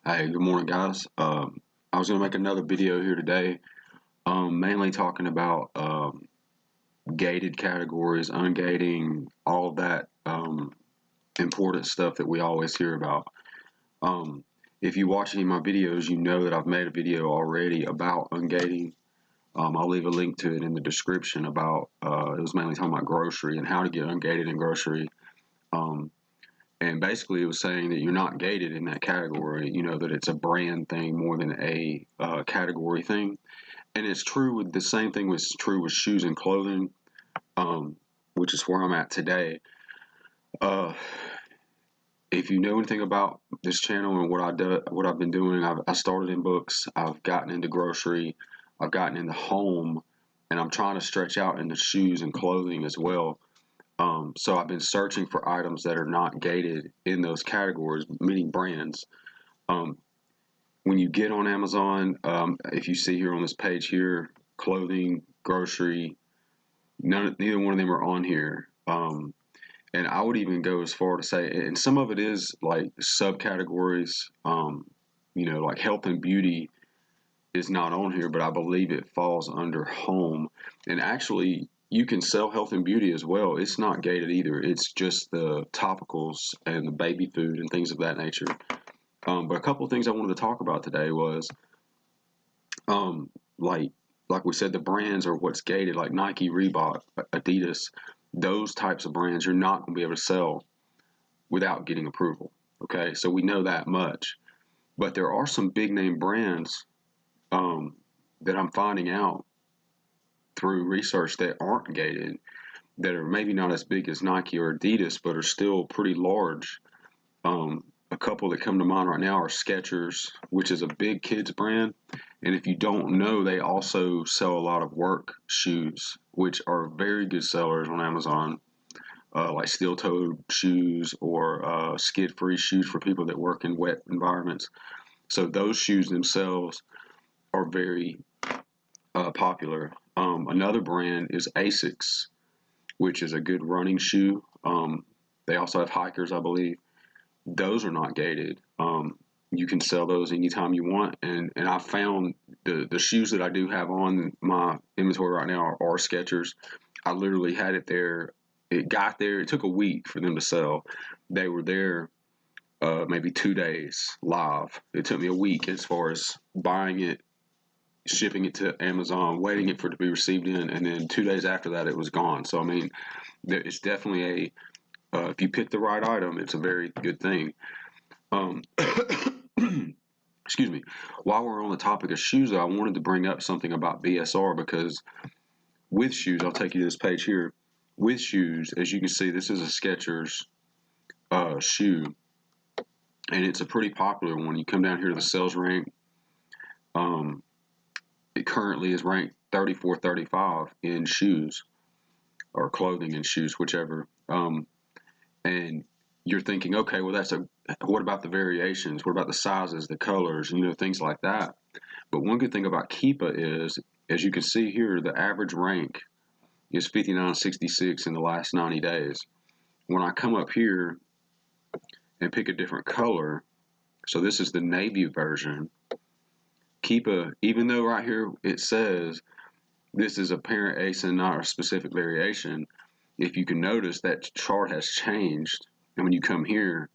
Hey, good morning, guys. I was going to make another video here today, mainly talking about gated categories, ungating, all of that important stuff that we always hear about. If you watch any of my videos, you know that I've made a video already about ungating. I'll leave a link to it in the description about, it was mainly talking about grocery and how to get ungated in grocery. And basically, it was saying that you're not gated in that category, that it's a brand thing more than a category thing. And it's true with the same thing was true with shoes and clothing, which is where I'm at today. If you know anything about this channel and what I've been doing, I started in books, I've gotten into grocery, I've gotten into home, and I'm trying to stretch out into shoes and clothing as well. So I've been searching for items that are not gated in those categories, meaning brands. When you get on Amazon, if you see here on this page here, clothing, grocery, neither one of them are on here. And I would even go as far to say, and some of it is like subcategories, like health and beauty is not on here, but I believe it falls under home. And actually, you can sell health and beauty as well. It's not gated either. It's just the topicals and the baby food and things of that nature. But a couple of things I wanted to talk about today was, like we said, the brands are what's gated, like Nike, Reebok, Adidas. Those types of brands you're not going to be able to sell without getting approval. Okay, so we know that much. But there are some big name brands that I'm finding out through research that aren't gated, that are maybe not as big as Nike or Adidas, but are still pretty large. A couple that come to mind right now are Skechers, which is a big kids brand. And if you don't know, they also sell a lot of work shoes, which are very good sellers on Amazon, like steel-toed shoes or skid-free shoes for people that work in wet environments. So those shoes themselves are very popular. Another brand is Asics, which is a good running shoe. They also have hikers, I believe. Those are not gated. You can sell those anytime you want. And I found the shoes that I do have on my inventory right now are Skechers. I literally had it there. It got there. It took a week for them to sell. They were there maybe 2 days live. It took me a week as far as buying it, shipping it to Amazon, waiting it for it to be received in, and then 2 days after that, it was gone. So, I mean, it's definitely if you pick the right item, it's a very good thing. Excuse me. While we're on the topic of shoes, I wanted to bring up something about BSR because with shoes, I'll take you to this page here. With shoes, as you can see, this is a Skechers shoe, and it's a pretty popular one. You come down here to the sales rank. It currently is ranked 34, 35 in shoes or clothing and shoes, whichever. And you're thinking, okay, well, what about the variations? What about the sizes, the colors, things like that? But one good thing about Keepa is, as you can see here, the average rank is 59.66 in the last 90 days. When I come up here and pick a different color, so this is the navy version, Keepa, even though right here it says this is a parent ASIN, not a specific variation, if you can notice that chart has changed, and when you come here,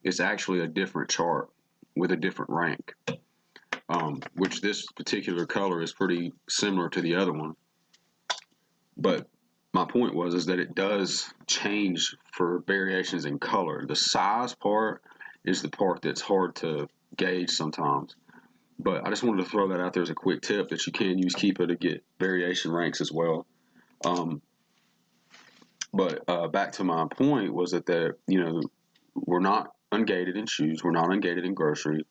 it's actually a different chart with a different rank, which this particular color is pretty similar to the other one. But my point is that it does change for variations in color. The size part is the part that's hard to gauge sometimes. But I just wanted to throw that out there as a quick tip that you can use Keepa to get variation ranks as well. But back to my point was that we're not ungated in shoes, we're not ungated in grocery,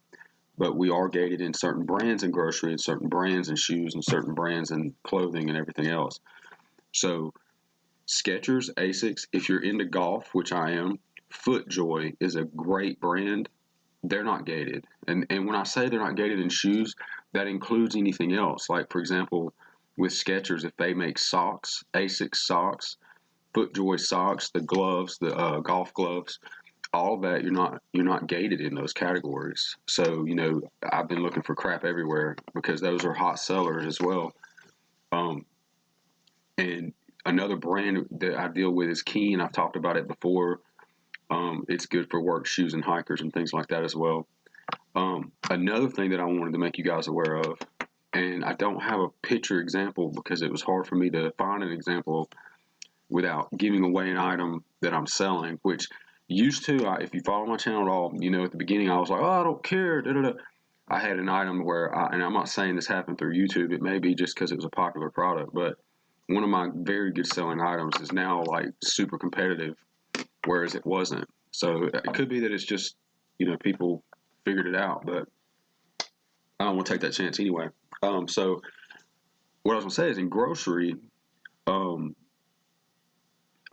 but we are gated in certain brands in grocery and certain brands in shoes and certain brands in clothing and everything else. So Skechers, Asics, if you're into golf, which I am, FootJoy is a great brand. They're not gated. And when I say they're not gated in shoes, that includes anything else. Like, for example, with Skechers, if they make socks, Asics socks, FootJoy socks, the gloves, the golf gloves, all of that, you're not gated in those categories. So, you know, I've been looking for crap everywhere because those are hot sellers as well. And another brand that I deal with is Keen. I've talked about it before. It's good for work shoes and hikers and things like that as well. Another thing that I wanted to make you guys aware of, and I don't have a picture example because it was hard for me to find an example without giving away an item that I'm selling, which used to, if you follow my channel at all, you know, at the beginning I was like, oh, I don't care. Da, da, da. I had an item where, and I'm not saying this happened through YouTube, it may be just because it was a popular product, but one of my very good selling items is now like super competitive, whereas it wasn't. So it could be that it's just, you know, people figured it out, but I don't want to take that chance anyway. So what I was gonna say is in grocery,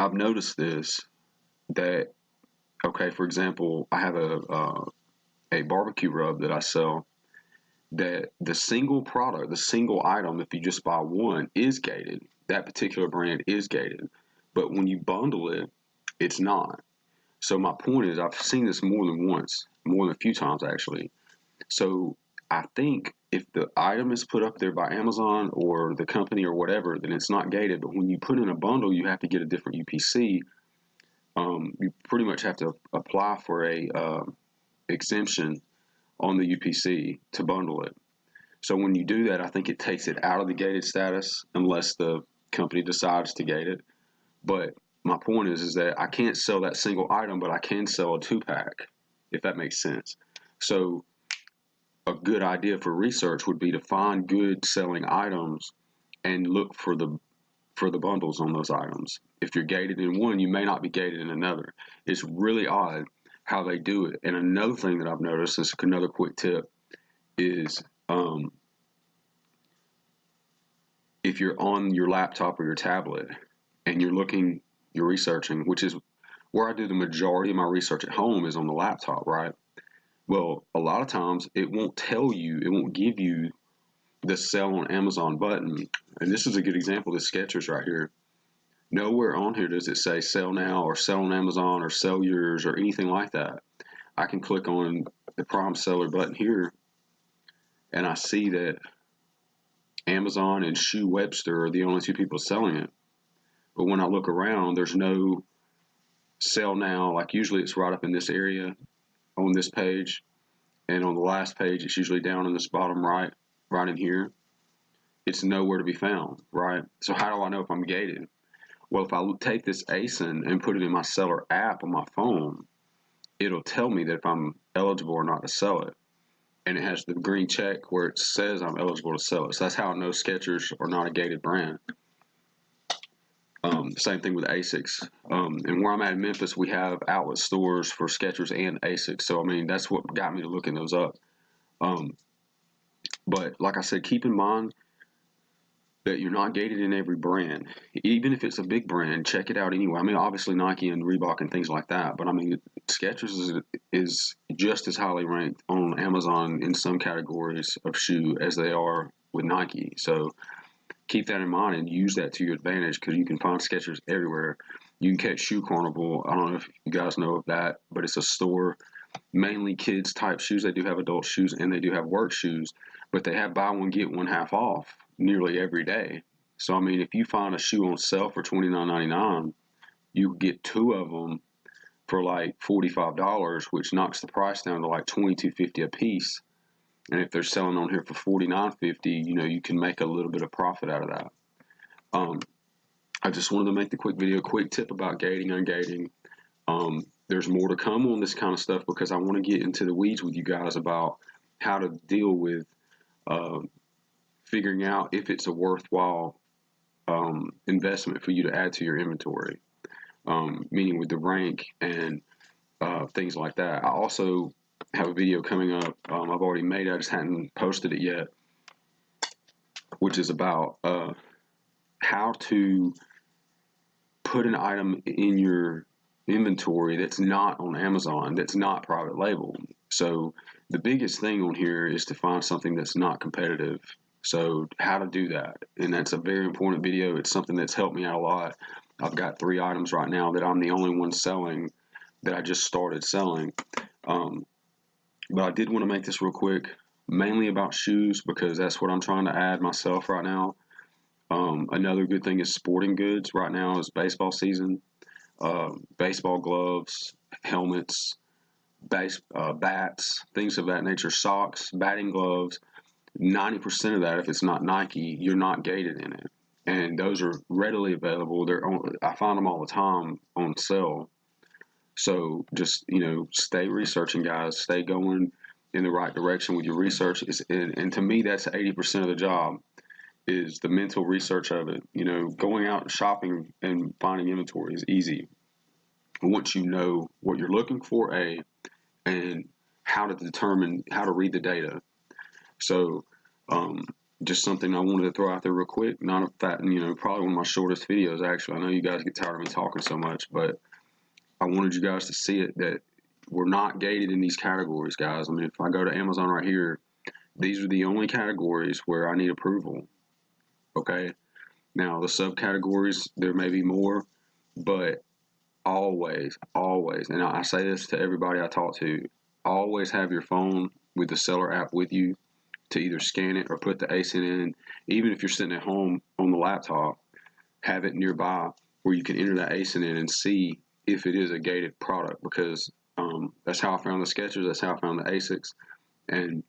I've noticed this that, okay, for example, I have a barbecue rub that I sell that the single product, the single item, if you just buy one, is gated. That particular brand is gated, but when you bundle it, it's not. So my point is, I've seen this more than once, more than a few times actually. So I think if the item is put up there by Amazon or the company or whatever, then it's not gated. But when you put in a bundle, you have to get a different UPC. You pretty much have to apply for a exemption on the UPC to bundle it. So when you do that, I think it takes it out of the gated status unless the company decides to gate it. But my point is that I can't sell that single item, but I can sell a 2-pack, if that makes sense. So a good idea for research would be to find good selling items and look for the bundles on those items. If you're gated in one, you may not be gated in another. It's really odd how they do it. And another thing that I've noticed, is another quick tip, is if you're on your laptop or your tablet and you're researching, which is where I do the majority of my research at home is on the laptop, right? Well, a lot of times it won't give you the sell on Amazon button. And this is a good example, the Skechers right here. Nowhere on here does it say sell now or sell on Amazon or sell yours or anything like that. I can click on the Prime Seller button here and I see that Amazon and Shoe Webster are the only two people selling it. But when I look around, there's no sell now. Like usually it's right up in this area on this page. And on the last page, it's usually down in this bottom right in here. It's nowhere to be found, right? So how do I know if I'm gated? Well, if I take this ASIN and put it in my seller app on my phone, it'll tell me that if I'm eligible or not to sell it. And it has the green check where it says I'm eligible to sell it. So that's how I know Skechers are not a gated brand. Same thing with ASICs. And where I'm at in Memphis, we have outlet stores for Skechers and ASICs. So, I mean, that's what got me to looking those up. But like I said, keep in mind that you're not gated in every brand. Even if it's a big brand, check it out anyway. I mean, obviously Nike and Reebok and things like that. But, I mean, Skechers is just as highly ranked on Amazon in some categories of shoe as they are with Nike. So keep that in mind and use that to your advantage because you can find Skechers everywhere. You can catch Shoe Carnival. I don't know if you guys know of that, but it's a store, mainly kids type shoes. They do have adult shoes and they do have work shoes, but they have buy one, get one half off nearly every day. So, I mean, if you find a shoe on sale for $29.99, you get two of them for like $45, which knocks the price down to like $22.50 a piece. And if they're selling on here for $49.50, you know, you can make a little bit of profit out of that. I just wanted to make the quick video, quick tip about gating, ungating. There's more to come on this kind of stuff because I want to get into the weeds with you guys about how to deal with figuring out if it's a worthwhile investment for you to add to your inventory, meaning with the rank and things like that. I also have a video coming up. I've already made it. I just hadn't posted it yet, which is about how to put an item in your inventory that's not on Amazon, that's not private label. So the biggest thing on here is to find something that's not competitive. So how to do that. And that's a very important video. It's something that's helped me out a lot. I've got 3 items right now that I'm the only one selling that I just started selling. But I did want to make this real quick, mainly about shoes, because that's what I'm trying to add myself right now. Another good thing is sporting goods. Right now is baseball season. Baseball gloves, helmets, bats, things of that nature, socks, batting gloves. 90% of that, if it's not Nike, you're not gated in it. And those are readily available. I find them all the time on sale. So just, stay researching, guys. Stay going in the right direction with your research. And to me, that's 80% of the job is the mental research of it. Going out shopping and finding inventory is easy once you know what you're looking for, and how to read the data. So, just something I wanted to throw out there real quick. Not a fat, probably one of my shortest videos, actually. I know you guys get tired of me talking so much, but I wanted you guys to see it, that we're not gated in these categories, guys. I mean, if I go to Amazon right here, these are the only categories where I need approval. Okay. Now, the subcategories, there may be more, but always, and I say this to everybody I talk to, always have your phone with the seller app with you to either scan it or put the ASIN in. Even if you're sitting at home on the laptop, have it nearby where you can enter that ASIN in and see if it is a gated product, because that's how I found the Skechers, that's how I found the Asics. And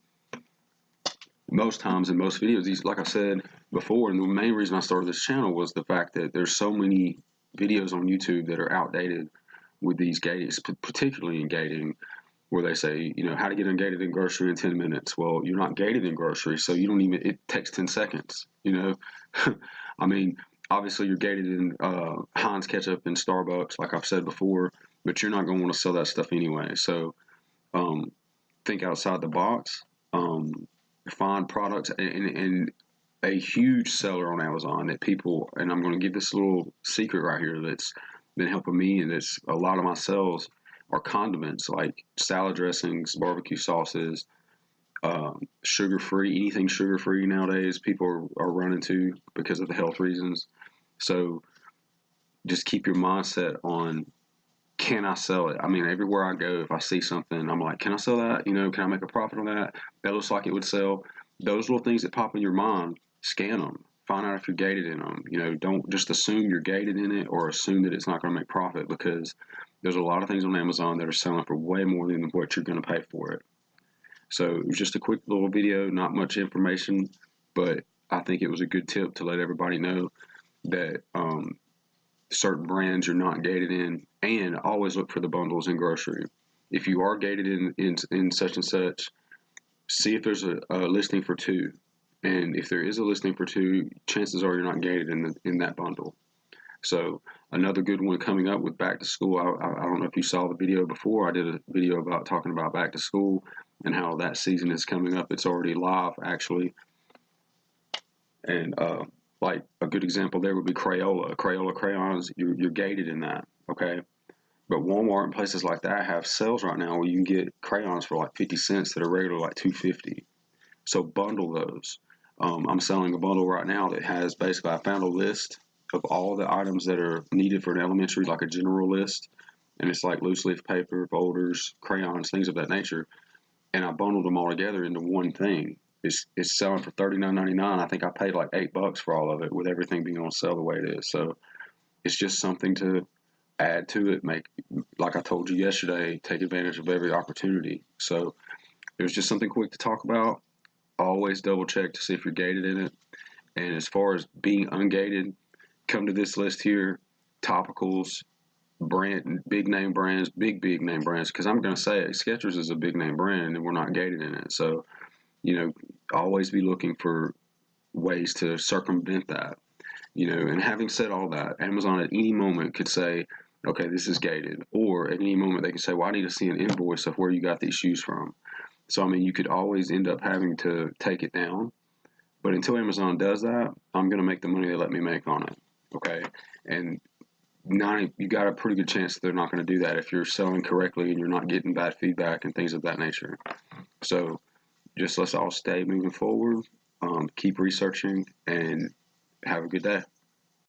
most times in most videos, these, like I said before, and the main reason I started this channel was the fact that there's so many videos on YouTube that are outdated with these gates, particularly in gating, where they say, how to get ungated in grocery in 10 minutes. Well, you're not gated in grocery, so it takes 10 seconds, I mean, obviously you're gated in Heinz ketchup in Starbucks, like I've said before, but you're not going to want to sell that stuff anyway. So think outside the box, find products, and a huge seller on Amazon that people, and I'm going to give this little secret right here that's been helping me, and it's a lot of my sales are condiments like salad dressings, barbecue sauces, sugar-free, anything sugar-free nowadays people are running to because of the health reasons. So just keep your mindset on, can I sell it? I mean, everywhere I go, if I see something, I'm like, can I sell that? Can I make a profit on that? That looks like it would sell. Those little things that pop in your mind, scan them. Find out if you're gated in them. Don't just assume you're gated in it or assume that it's not going to make profit, because there's a lot of things on Amazon that are selling for way more than what you're going to pay for it. So it was just a quick little video, not much information, but I think it was a good tip to let everybody know that certain brands you're not gated in, and always look for the bundles in grocery. If you are gated in such and such, see if there's a listing for two. And if there is a listing for two, chances are you're not gated in that bundle. So another good one coming up with back to school. I don't know if you saw the video before. I did a video about talking about back to school and how that season is coming up. It's already live, actually. And like a good example there would be Crayola. Crayola crayons, you're gated in that, okay? But Walmart and places like that have sales right now where you can get crayons for like 50 cents that are regularly like $2.50. So bundle those. I'm selling a bundle right now that has basically, I found a list of all the items that are needed for an elementary, like a general list. And it's like loose leaf paper, folders, crayons, things of that nature. And I bundled them all together into one thing. It's selling for $39.99. I think I paid like $8 for all of it, with everything being on sale the way it is. So it's just something to add to it. Like I told you yesterday, take advantage of every opportunity. So it was just something quick to talk about. Always double check to see if you're gated in it. And as far as being ungated, come to this list here: topicals, big name brands, big name brands. Because I'm going to say it, Skechers is a big name brand, and we're not gated in it. So always be looking for ways to circumvent that. And having said all that, Amazon at any moment could say, okay, this is gated. Or at any moment they can say, well, I need to see an invoice of where you got these shoes from. So, I mean, you could always end up having to take it down. But until Amazon does that, I'm going to make the money they let me make on it. Okay? And you got a pretty good chance that they're not going to do that if you're selling correctly and you're not getting bad feedback and things of that nature. So just let's all stay moving forward, keep researching, and have a good day.